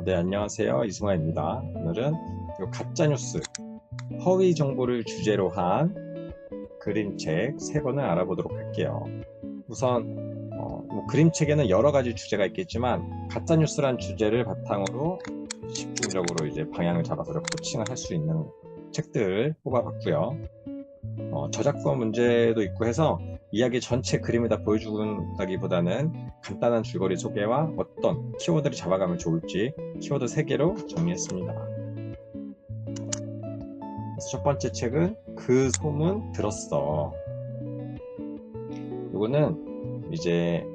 네, 안녕하세요. 이승환입니다. 오늘은 요 가짜뉴스, 허위 정보를 주제로 한 그림책 3권을 알아보도록 할게요. 우선 그림책에는 여러 가지 주제가 있겠지만 가짜뉴스란 주제를 바탕으로 집중적으로 이제 방향을 잡아서 코칭을 할 수 있는 책들을 뽑아봤고요. 저작권 문제도 있고 해서 이야기 전체 그림을 다 보여준다기보다는 간단한 줄거리 소개와 어떤 키워드를 잡아가면 좋을지 키워드 3개로 정리했습니다. 그래서 첫 번째 책은 그 소문 들었어. 이거는 이제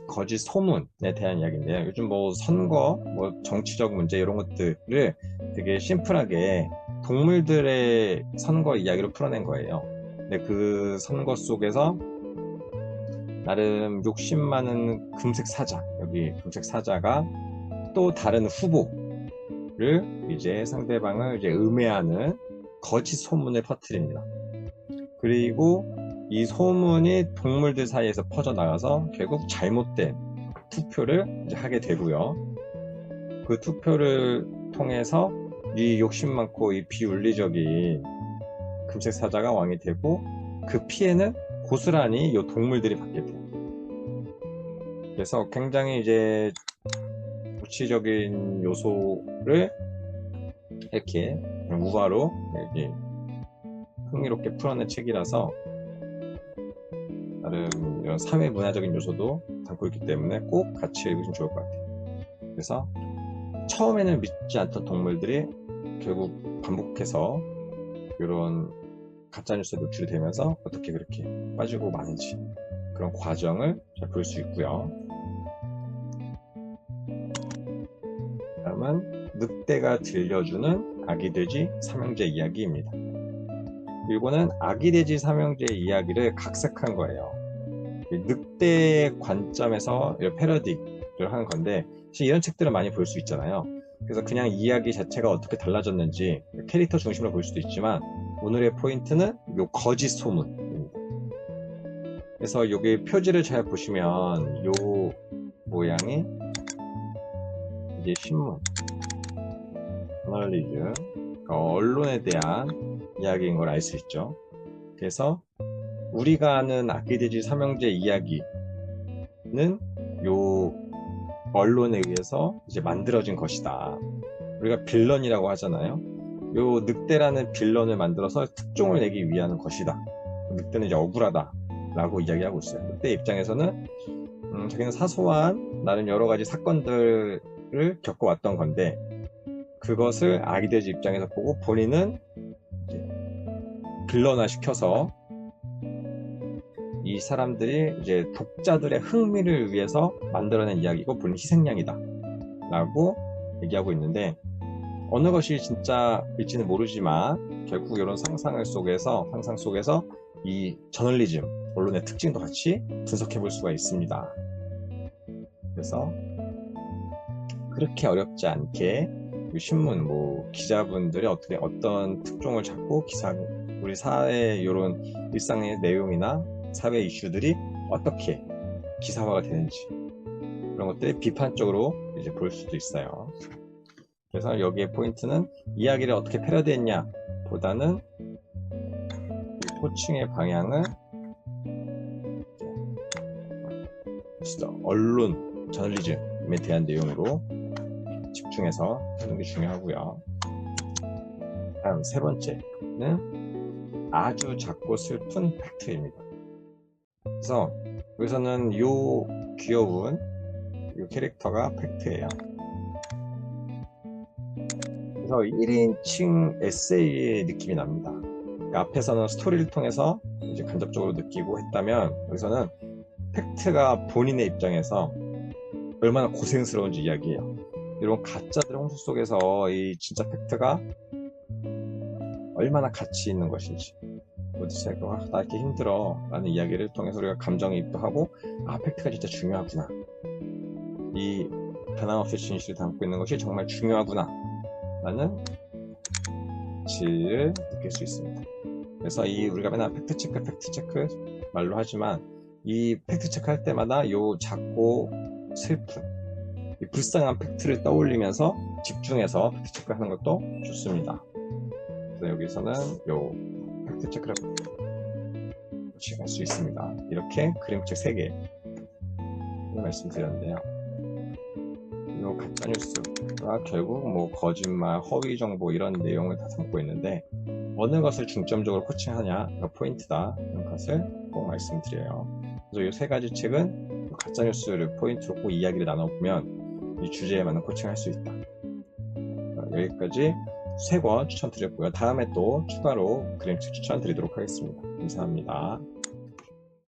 거짓 소문에 대한 이야기인데요. 요즘 선거, 정치적 문제 이런 것들을 되게 심플하게 동물들의 선거 이야기로 풀어낸 거예요. 근데 그 선거 속에서 나름 욕심 많은 금색 사자, 여기 금색 사자가 또 다른 후보를 이제 상대방을 이제 음해하는 거짓 소문을 퍼뜨립니다. 그리고 이 소문이 동물들 사이에서 퍼져나가서 결국 잘못된 투표를 이제 하게 되고요. 그 투표를 통해서 이 욕심 많고 이 비윤리적인 금색 사자가 왕이 되고 그 피해는 고스란히 이 동물들이 받게 돼요. 그래서 굉장히 이제 정치적인 요소를 이렇게 우화로 이렇게 흥미롭게 풀어낸 책이라서 나름 이런 사회 문화적인 요소도 담고 있기 때문에 꼭 같이 읽으시면 좋을 것 같아요. 그래서 처음에는 믿지 않던 동물들이 결국 반복해서 이런 가짜뉴스에 노출이 되면서 어떻게 그렇게 빠지고 마는지 그런 과정을 잘 볼 수 있고요. 다음은 늑대가 들려주는 아기돼지 삼형제 이야기입니다. 이거는 아기돼지 삼형제의 이야기를 각색한 거예요. 늑대의 관점에서 패러디를 하는 건데 사실 이런 책들은 많이 볼 수 있잖아요. 그래서 그냥 이야기 자체가 어떻게 달라졌는지 캐릭터 중심으로 볼 수도 있지만 오늘의 포인트는 요 거짓 소문입니다. 그래서 여기 표지를 잘 보시면 요 모양이 이제 신문, 저널리즘, 그러니까 언론에 대한 이야기인 걸 알 수 있죠. 그래서 우리가 아는 아기돼지 삼형제 이야기는 요 언론에 의해서 이제 만들어진 것이다. 우리가 빌런이라고 하잖아요. 요 늑대라는 빌런을 만들어서 특종을 내기 위한 것이다. 늑대는 이제 억울하다 라고 이야기하고 있어요. 늑대 입장에서는 자기는 사소한 나름 여러 가지 사건들을 겪어왔던 건데 그것을 아기돼지 입장에서 보고 본인은 이제 빌런화 시켜서 이 사람들이 이제 독자들의 흥미를 위해서 만들어낸 이야기고 본인 희생양이다 라고 얘기하고 있는데 어느 것이 진짜일지는 모르지만 결국 이런 상상 속에서 이 저널리즘, 언론의 특징도 같이 분석해 볼 수가 있습니다. 그래서 그렇게 어렵지 않게 신문, 기자분들이 어떤 특종을 잡고 우리 사회의 이런 일상의 내용이나 사회 이슈들이 어떻게 기사화가 되는지 그런 것들이 비판적으로 이제 볼 수도 있어요. 그래서 여기에 포인트는 이야기를 어떻게 패러디했냐 보다는 이 코칭의 방향을 언론, 저널리즘에 대한 내용으로 집중해서 하는 게 중요하고요. 다음 3번째는 아주 작고 슬픈 팩트입니다. 그래서 여기서는 요 귀여운 요 캐릭터가 팩트예요. 그래서 1인칭 에세이의 느낌이 납니다. 그러니까 앞에서는 스토리를 통해서 이제 간접적으로 느끼고 했다면 여기서는 팩트가 본인의 입장에서 얼마나 고생스러운지 이야기해요. 이런 가짜들의 홍수 속에서 이 진짜 팩트가 얼마나 가치 있는 것인지 도대체 나 이렇게 힘들어 라는 이야기를 통해서 우리가 감정이입도 하고 팩트가 진짜 중요하구나, 이 변함없이 진실을 담고 있는 것이 정말 중요하구나 라는 가치를 느낄 수 있습니다. 그래서 우리가 맨날 팩트체크 말로 하지만 이 팩트체크 할 때마다 요 작고 슬픈 이 불쌍한 팩트를 떠올리면서 집중해서 팩트 체크하는 것도 좋습니다. 그래서 여기서는 요 팩트 체크를 할 수 있습니다. 이렇게 그림책 3개 말씀드렸는데요. 요 가짜뉴스가 결국 뭐 거짓말, 허위 정보 이런 내용을 다 담고 있는데 어느 것을 중점적으로 코칭하냐가 포인트다. 이런 것을 꼭 말씀드려요. 그래서 이 3가지 책은 가짜뉴스를 포인트로 꼭 이야기를 나눠보면 이 주제에 맞는 코칭을 할 수 있다. 여기까지 3권 추천드렸고요. 다음에 또 추가로 그림책 추천드리도록 하겠습니다. 감사합니다.